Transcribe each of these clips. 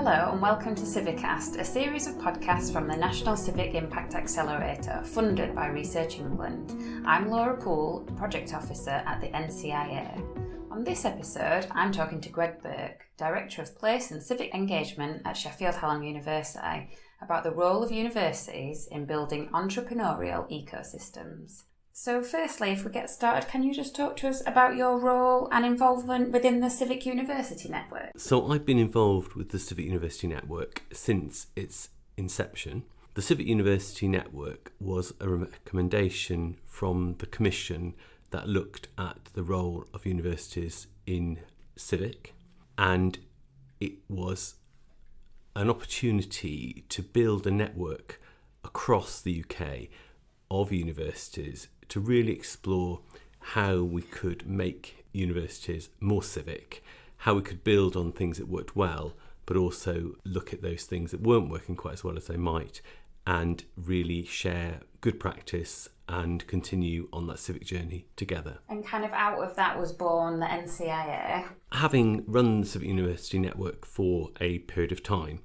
Hello and welcome to CiviCast, a series of podcasts from the National Civic Impact Accelerator, funded by Research England. I'm Laura Poole, Project Officer at the NCIA. On this episode, I'm talking to Greg Burke, Director of Place and Civic Engagement at Sheffield Hallam University, about the role of universities in building entrepreneurial ecosystems. So firstly, if we get started, can you just talk to us about your role and involvement within the Civic University Network? So I've been involved with the Civic University Network since its inception. The Civic University Network was a recommendation from the Commission that looked at the role of universities in civic, and it was an opportunity to build a network across the UK of universities to really explore how we could make universities more civic, how we could build on things that worked well, but also look at those things that weren't working quite as well as they might, and really share good practice and continue on that civic journey together. And kind of out of that was born the NCIA. Having run the Civic University Network for a period of time,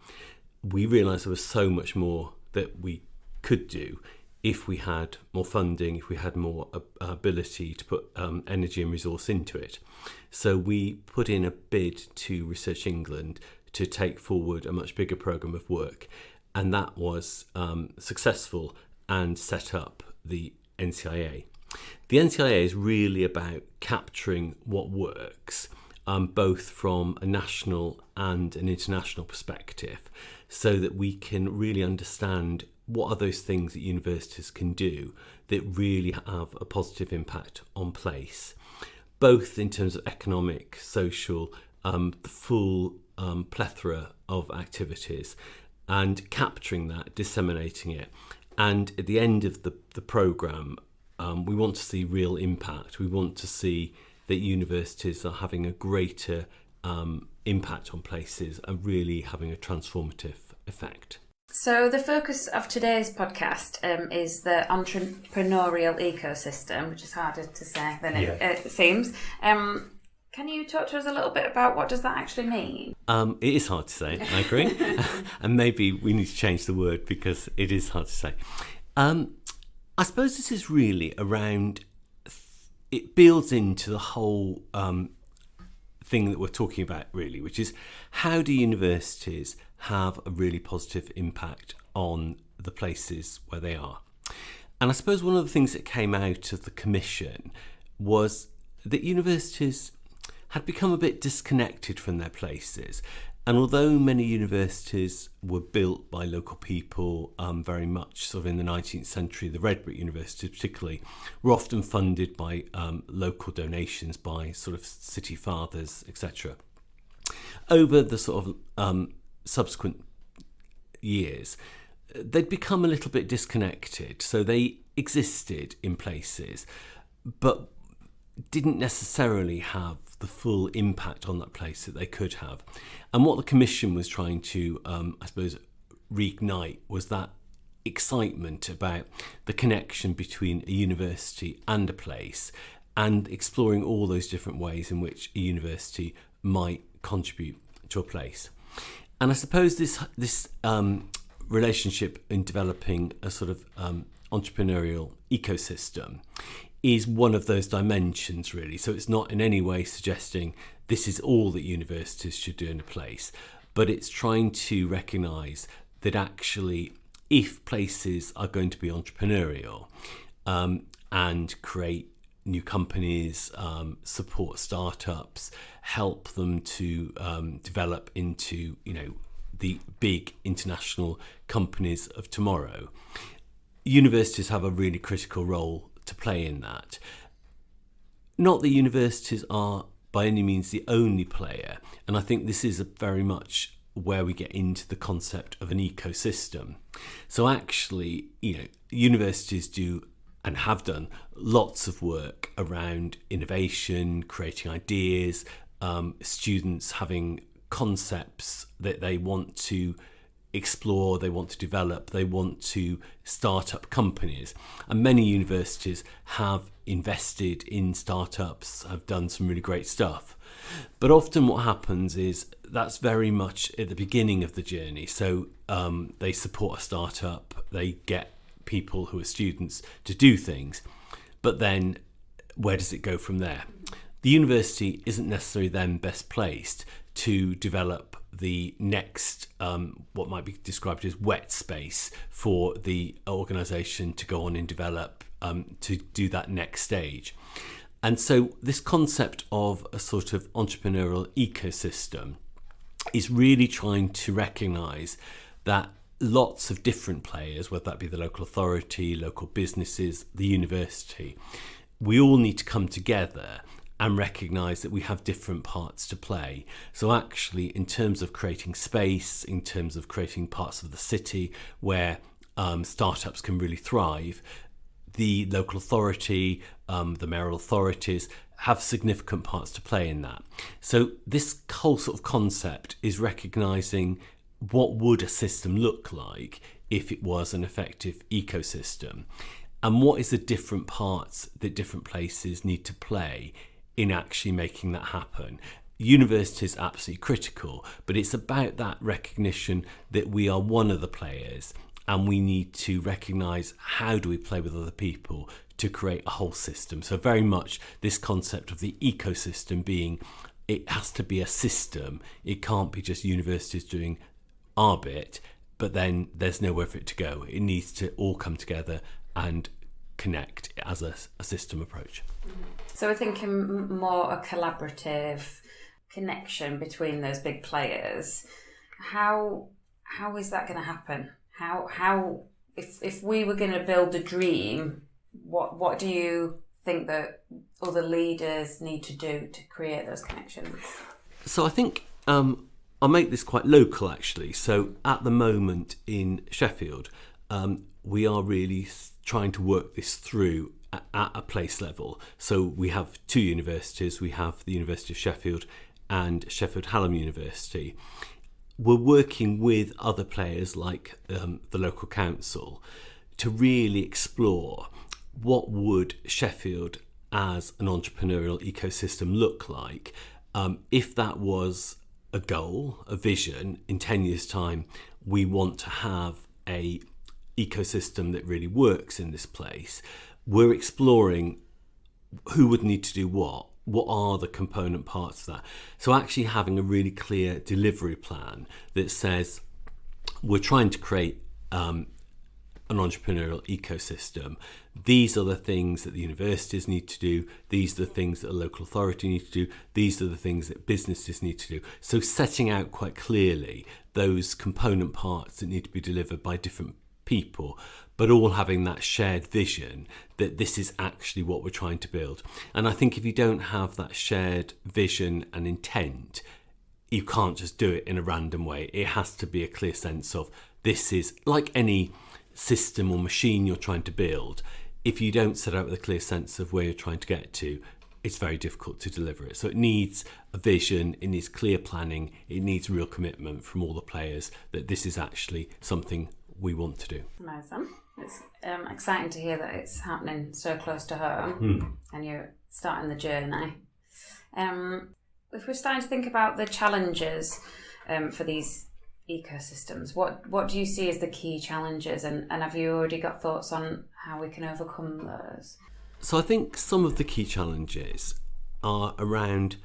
we realised there was so much more that we could do if we had more funding, if we had more ability to put energy and resource into it. So we put in a bid to Research England to take forward a much bigger programme of work, and that was successful and set up the NCIA. The NCIA is really about capturing what works, both from a national and an international perspective, so that we can really understand what are those things that universities can do that really have a positive impact on place, both in terms of economic, social, the full plethora of activities, and capturing that, disseminating it. And at the end of the programme, we want to see real impact. We want to see that universities are having a greater impact on places and really having a transformative effect. So the focus of today's podcast is the entrepreneurial ecosystem, which is harder to say than it seems. Can you talk to us a little bit about what does that actually mean? It is hard to say, I agree. And maybe we need to change the word because it is hard to say. I suppose this is really around, it builds into the whole thing that we're talking about really, which is how do universities have a really positive impact on the places where they are. And I suppose one of the things that came out of the Commission was that universities had become a bit disconnected from their places. And although many universities were built by local people, very much sort of in the 19th century, the red brick universities particularly, were often funded by local donations by sort of city fathers, etc. Over the sort of subsequent years, they'd become a little bit disconnected. So they existed in places, but didn't necessarily have the full impact on that place that they could have. And what the Commission was trying to, I suppose, reignite was that excitement about the connection between a university and a place, and exploring all those different ways in which a university might contribute to a place. And I suppose this relationship in developing a sort of entrepreneurial ecosystem is one of those dimensions, really. So it's not in any way suggesting this is all that universities should do in a place, but it's trying to recognise that actually if places are going to be entrepreneurial and create new companies, support startups, help them to develop into, the big international companies of tomorrow, universities have a really critical role to play in that. Not that universities are by any means the only player, and I think this is very much where we get into the concept of an ecosystem. So actually, universities do and have done lots of work around innovation, creating ideas, students having concepts that they want to explore, they want to develop, they want to start up companies. And many universities have invested in startups, have done some really great stuff. But often what happens is that's very much at the beginning of the journey. So they support a startup, they get people who are students to do things, but then where does it go from there? The university isn't necessarily then best placed to develop the next, what might be described as wet space for the organisation to go on and develop to do that next stage. And so this concept of a sort of entrepreneurial ecosystem is really trying to recognise that lots of different players, whether that be the local authority, local businesses, the university, we all need to come together and recognise that we have different parts to play. So actually, in terms of creating space, in terms of creating parts of the city where startups can really thrive, the local authority, the mayoral authorities have significant parts to play in that. So this whole sort of concept is recognising what would a system look like if it was an effective ecosystem, and what is the different parts that different places need to play in actually making that happen. University is absolutely critical, but it's about that recognition that we are one of the players and we need to recognise how do we play with other people to create a whole system. So very much this concept of the ecosystem being, it has to be a system. It can't be just universities doing our bit, but then there's nowhere for it to go. It needs to all come together and connect as a system approach. So we're thinking more a collaborative connection between those big players. How is that going to happen? How if we were going to build a dream, what do you think that other leaders need to do to create those connections? So I think I'll make this quite local actually. So at the moment in Sheffield, we are really trying to work this through at a place level. So we have two universities. We have the University of Sheffield and Sheffield Hallam University. We're working with other players like the local council to really explore what would Sheffield as an entrepreneurial ecosystem look like if that was a goal, a vision. In 10 years' time, we want to have a ecosystem that really works in this place. We're exploring who would need to do what are the component parts of that. So actually having a really clear delivery plan that says we're trying to create an entrepreneurial ecosystem. These are the things that the universities need to do. These are the things that a local authority need to do. These are the things that businesses need to do. So setting out quite clearly those component parts that need to be delivered by different people, but all having that shared vision that this is actually what we're trying to build. And I think if you don't have that shared vision and intent, you can't just do it in a random way. It has to be a clear sense of this is like any system or machine you're trying to build. If you don't set out with a clear sense of where you're trying to get to, it's very difficult to deliver it. So it needs a vision, it needs clear planning, it needs real commitment from all the players that this is actually something we want to do. Amazing. It's exciting to hear that it's happening so close to home and you're starting the journey. If we're starting to think about the challenges for these ecosystems, what do you see as the key challenges, and have you already got thoughts on how we can overcome those? So I think some of the key challenges are around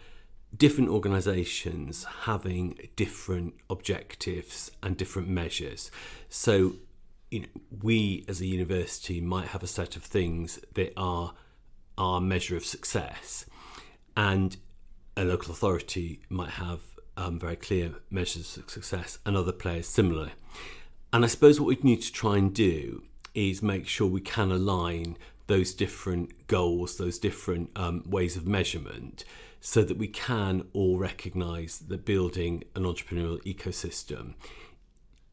different organisations having different objectives and different measures. So, we as a university might have a set of things that are our measure of success, and a local authority might have very clear measures of success, and other players similarly. And I suppose what we need to try and do is make sure we can align those different goals, those different ways of measurement, so that we can all recognise that building an entrepreneurial ecosystem,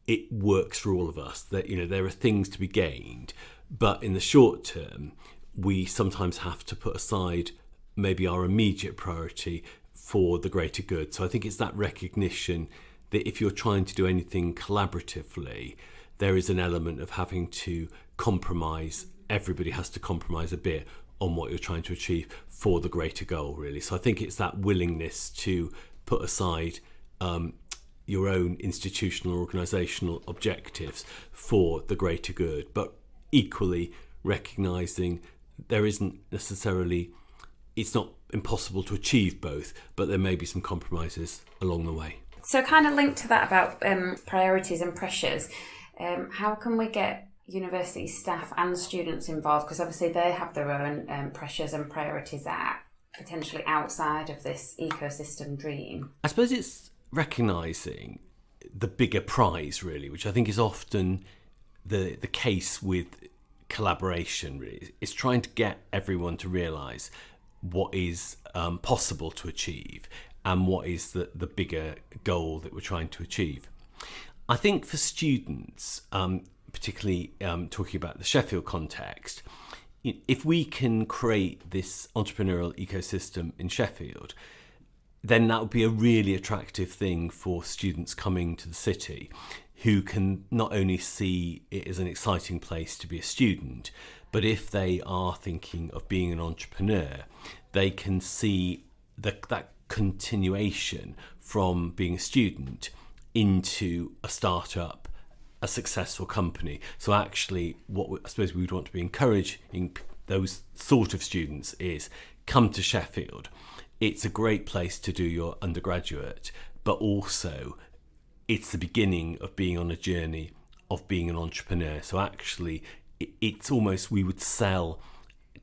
it works for all of us. That there are things to be gained, but in the short term, we sometimes have to put aside maybe our immediate priority for the greater good. So I think it's that recognition that if you're trying to do anything collaboratively, there is an element of having to compromise. Everybody has to compromise a bit on what you're trying to achieve for the greater goal, really. So I think it's that willingness to put aside your own institutional or organisational objectives for the greater good, but equally recognising there isn't necessarily, it's not impossible to achieve both, but there may be some compromises along the way. So kind of linked to that about priorities and pressures, how can we get university staff and students involved? Because obviously they have their own pressures and priorities that are potentially outside of this ecosystem dream. I suppose it's recognising the bigger prize, really, which I think is often the case with collaboration, really. It's trying to get everyone to realise what is possible to achieve and what is the bigger goal that we're trying to achieve. I think for students, particularly talking about the Sheffield context, if we can create this entrepreneurial ecosystem in Sheffield, then that would be a really attractive thing for students coming to the city, who can not only see it as an exciting place to be a student, but if they are thinking of being an entrepreneur, they can see that continuation from being a student into a startup, a successful company. So actually, what I suppose we would want to be encouraging those sort of students is come to Sheffield. It's a great place to do your undergraduate, but also it's the beginning of being on a journey of being an entrepreneur. So actually, it's almost, we would sell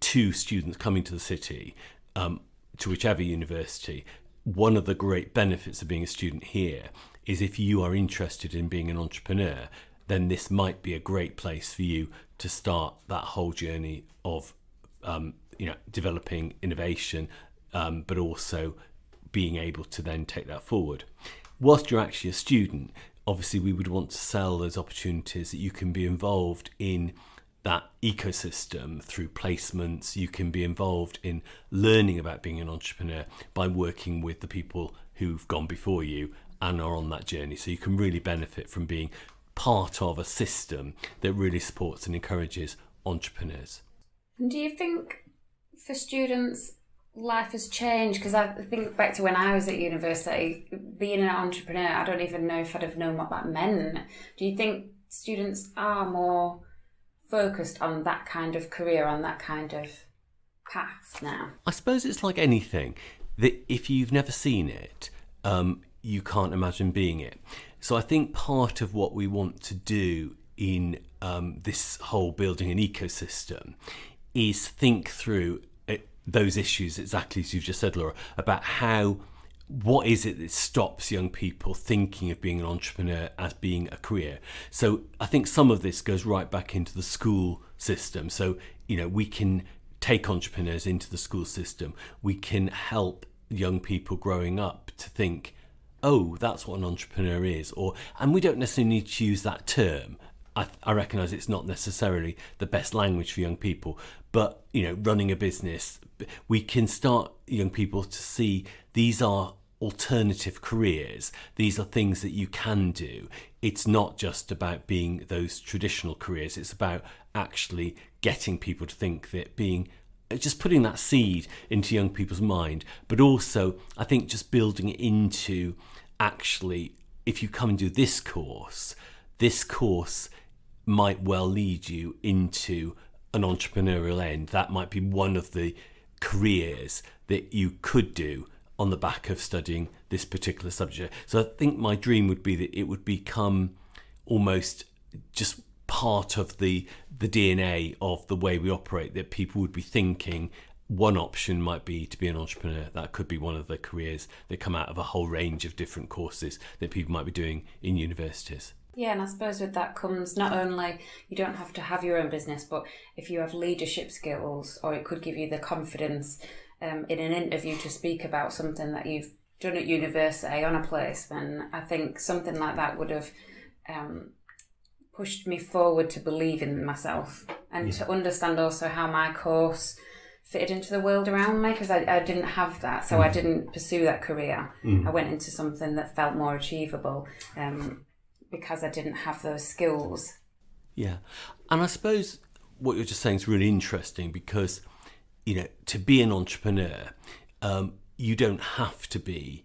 to students coming to the city, to whichever university, one of the great benefits of being a student here is if you are interested in being an entrepreneur, then this might be a great place for you to start that whole journey of developing innovation, but also being able to then take that forward. Whilst you're actually a student, obviously we would want to sell those opportunities that you can be involved in that ecosystem through placements. You can be involved in learning about being an entrepreneur by working with the people who've gone before you and are on that journey. So you can really benefit from being part of a system that really supports and encourages entrepreneurs. And do you think for students life has changed? Because I think back to when I was at university, being an entrepreneur, I don't even know if I'd have known what that meant. Do you think students are more focused on that kind of career, on that kind of path now? I suppose it's like anything, that if you've never seen it, you can't imagine being it. So I think part of what we want to do in this whole building an ecosystem is think through those issues, exactly as you've just said, Laura, about what is it that stops young people thinking of being an entrepreneur as being a career. So I think some of this goes right back into the school system. So, we can take entrepreneurs into the school system. We can help young people growing up to think, oh, that's what an entrepreneur is. And we don't necessarily need to use that term. I recognise it's not necessarily the best language for young people, but running a business, we can start young people to see these are alternative careers. These are things that you can do. It's not just about being those traditional careers. It's about actually getting people to think that just putting that seed into young people's mind, but also I think just building it into actually, if you come and do this course might well lead you into an entrepreneurial end. That might be one of the careers that you could do on the back of studying this particular subject. So I think my dream would be that it would become almost just part of the DNA of the way we operate, that people would be thinking one option might be to be an entrepreneur. That could be one of the careers that come out of a whole range of different courses that people might be doing in universities. Yeah, and I suppose with that comes not only you don't have to have your own business, but if you have leadership skills, or it could give you the confidence in an interview to speak about something that you've done at university on a placement. I think something like that would have pushed me forward to believe in myself and to understand also how my course fitted into the world around me, because I didn't have that, so I didn't pursue that career. I went into something that felt more achievable because I didn't have those skills. Yeah, and I suppose what you're just saying is really interesting, because to be an entrepreneur, you don't have to be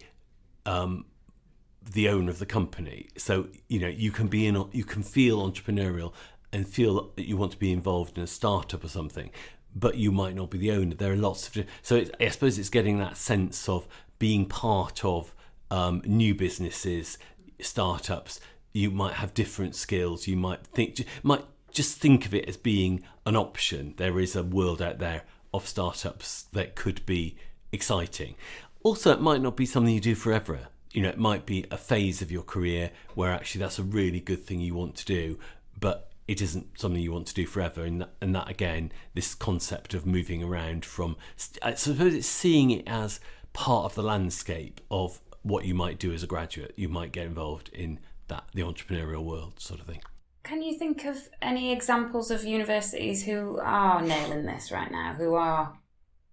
the owner of the company. So you can feel entrepreneurial and feel that you want to be involved in a startup or something, but you might not be the owner. There are lots of I suppose it's getting that sense of being part of new businesses, startups. You might have different skills. You might just think of it as being an option. There is a world out there of startups that could be exciting. Also, it might not be something you do forever. It might be a phase of your career where actually that's a really good thing you want to do, but it isn't something you want to do forever. And that again, this concept of moving around from, I suppose it's seeing it as part of the landscape of what you might do as a graduate. You might get involved in the entrepreneurial world sort of thing. Can you think of any examples of universities who are nailing this right now, who are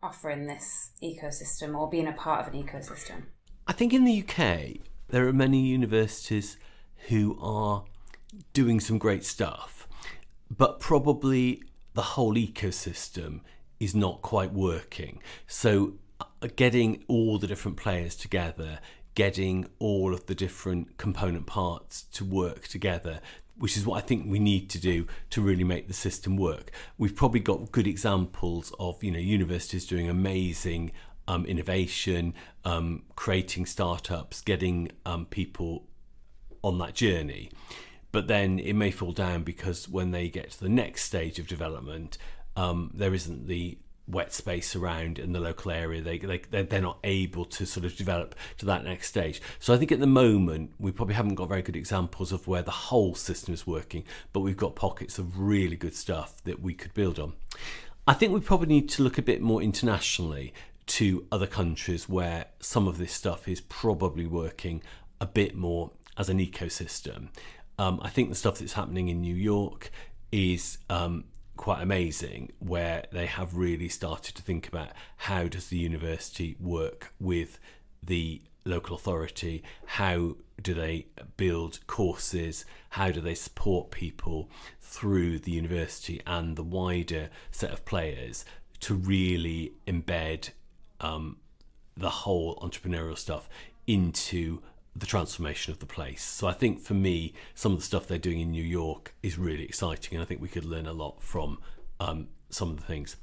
offering this ecosystem or being a part of an ecosystem? I think in the UK, there are many universities who are doing some great stuff, but probably the whole ecosystem is not quite working. So getting all the different players together, getting all of the different component parts to work together, which is what I think we need to do to really make the system work. We've probably got good examples of universities doing amazing innovation, creating startups, getting people on that journey. But then it may fall down because when they get to the next stage of development, there isn't the wet space around in the local area. They're not able to sort of develop to that next stage. So I think at the moment we probably haven't got very good examples of where the whole system is working, but we've got pockets of really good stuff that we could build on. I think we probably need to look a bit more internationally to other countries where some of this stuff is probably working a bit more as an ecosystem. I think the stuff that's happening in New York is quite amazing, where they have really started to think about how does the university work with the local authority, how do they build courses, how do they support people through the university and the wider set of players to really embed the whole entrepreneurial stuff into the transformation of the place. So I think for me, some of the stuff they're doing in New York is really exciting, and I think we could learn a lot from some of the things.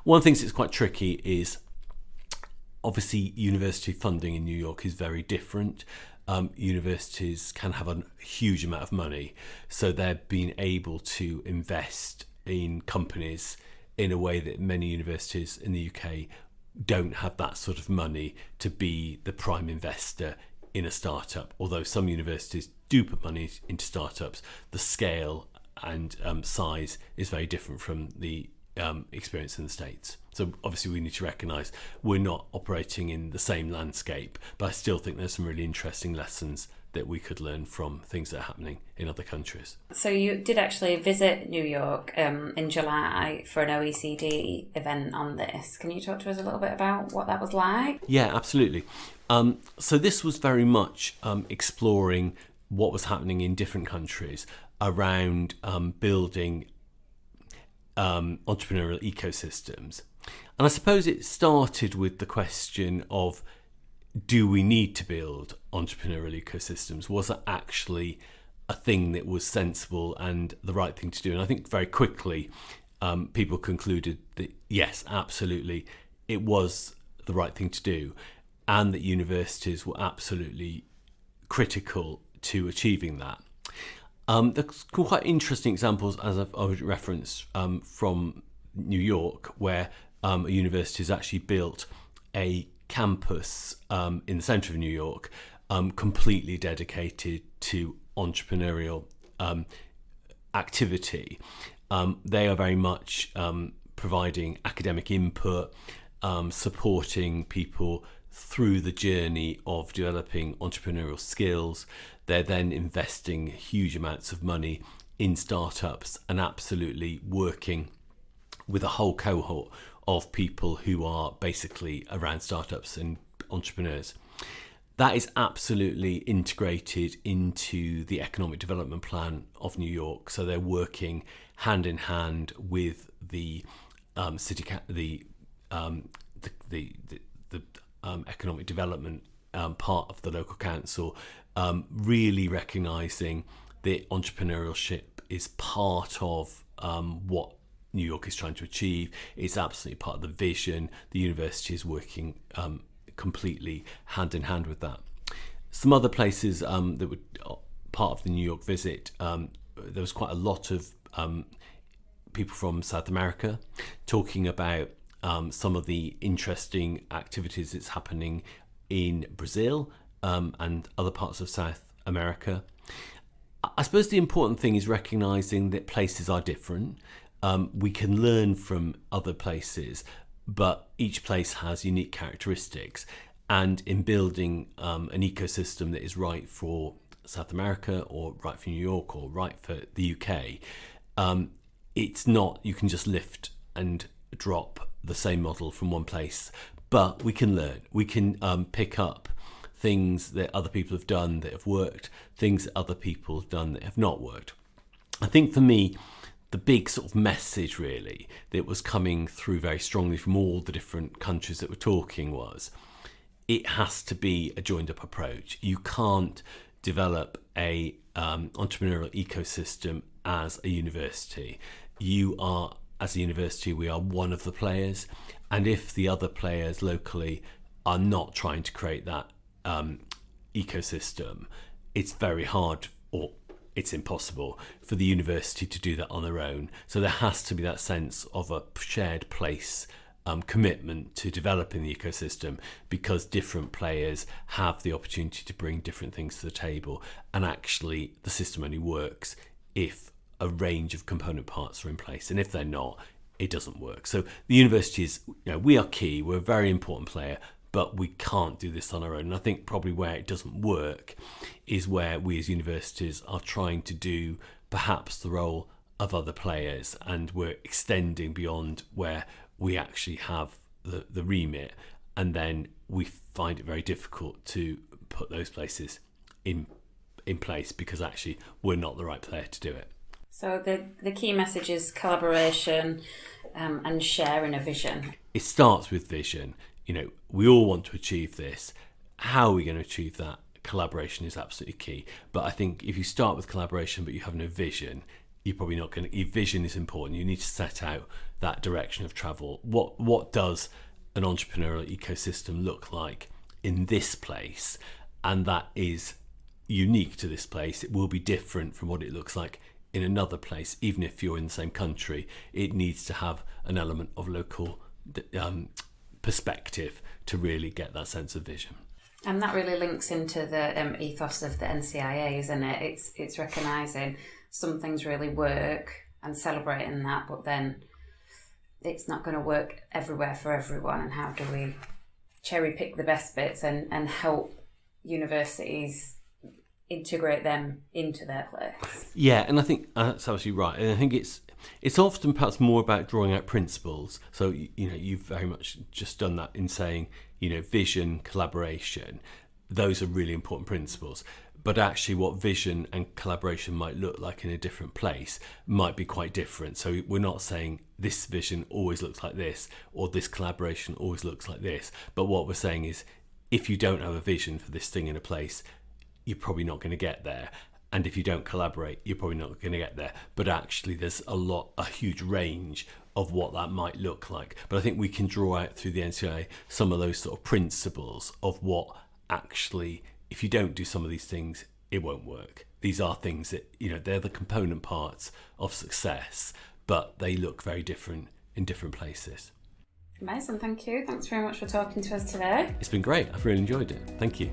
One of the things that's quite tricky is obviously university funding in New York is very different. Universities can have a huge amount of money, so they're being able to invest in companies in a way that many universities in the UK don't have that sort of money to be the prime investor in a startup. Although some universities do put money into startups, the scale and size is very different from the experience in the States. So obviously we need to recognise we're not operating in the same landscape, but I still think there's some really interesting lessons that we could learn from things that are happening in other countries. So you did actually visit New York in July for an OECD event on this. Can you talk to us a little bit about what that was like? Yeah, absolutely. So this was very much exploring what was happening in different countries around building entrepreneurial ecosystems. And I suppose it started with the question of, do we need to build entrepreneurial ecosystems? Was it actually a thing that was sensible and the right thing to do? And I think very quickly people concluded that yes, absolutely, it was the right thing to do, and that universities were absolutely critical to achieving that. There's quite interesting examples, as I've referenced, from New York, where a university has actually built a campus in the centre of New York, completely dedicated to entrepreneurial activity. They are very much providing academic input, supporting people through the journey of developing entrepreneurial skills. They're then investing huge amounts of money in startups and absolutely working with a whole cohort of people who are basically around startups and entrepreneurs. That is absolutely integrated into the economic development plan of New York. So they're working hand in hand with the economic development part of the local council, really recognising that entrepreneurship is part of what New York is trying to achieve. It's absolutely part of the vision. The university is working completely hand in hand with that. Some other places that were part of the New York visit, there was quite a lot of people from South America talking about some of the interesting activities that's happening in Brazil and other parts of South America. I suppose the important thing is recognising that places are different. We can learn from other places, but each place has unique characteristics. And in building an ecosystem that is right for South America or right for New York or right for the UK, it's not, you can just lift and drop the same model from one place, but we can learn. We can pick up things that other people have done that have worked, things that other people have done that have not worked. I think for me, the big sort of message really that was coming through very strongly from all the different countries that were talking was, it has to be a joined up approach. You can't develop a entrepreneurial ecosystem as a university. You are, as a university, we are one of the players, and if the other players locally are not trying to create that ecosystem, it's very hard, or it's impossible for the university to do that on their own. So there has to be that sense of a shared place commitment to developing the ecosystem, because different players have the opportunity to bring different things to the table, and actually the system only works if a range of component parts are in place, and if they're not, it doesn't work. So the university is, we are key, we're a very important player, but we can't do this on our own. And I think probably where it doesn't work is where we as universities are trying to do perhaps the role of other players, and we're extending beyond where we actually have the remit, and then we find it very difficult to put those places in place because actually we're not the right player to do it. So the key message is collaboration and sharing a vision. It starts with vision. We all want to achieve this. How are we going to achieve that? Collaboration is absolutely key. But I think if you start with collaboration but you have no vision, you're probably not going to. Your vision is important. You need to set out that direction of travel. What does an entrepreneurial ecosystem look like in this place? And that is unique to this place. It will be different from what it looks like in another place. Even if you're in the same country, it needs to have an element of local perspective to really get that sense of vision. And that really links into the ethos of the NCIA, isn't it? It's recognising some things really work and celebrating that, but then it's not going to work everywhere for everyone. And how do we cherry pick the best bits and help universities integrate them into their place? Yeah, and I think that's absolutely right. And I think it's often perhaps more about drawing out principles. So, you've very much just done that in saying, vision, collaboration, those are really important principles. But actually what vision and collaboration might look like in a different place might be quite different. So we're not saying this vision always looks like this, or this collaboration always looks like this. But what we're saying is, if you don't have a vision for this thing in a place, you're probably not going to get there. And if you don't collaborate, you're probably not going to get there. But actually there's a huge range of what that might look like. But I think we can draw out through the NCIA some of those sort of principles of what actually, if you don't do some of these things, it won't work. These are things that, they're the component parts of success, but they look very different in different places. Amazing, thank you. Thanks very much for talking to us today. It's been great. I've really enjoyed it. Thank you.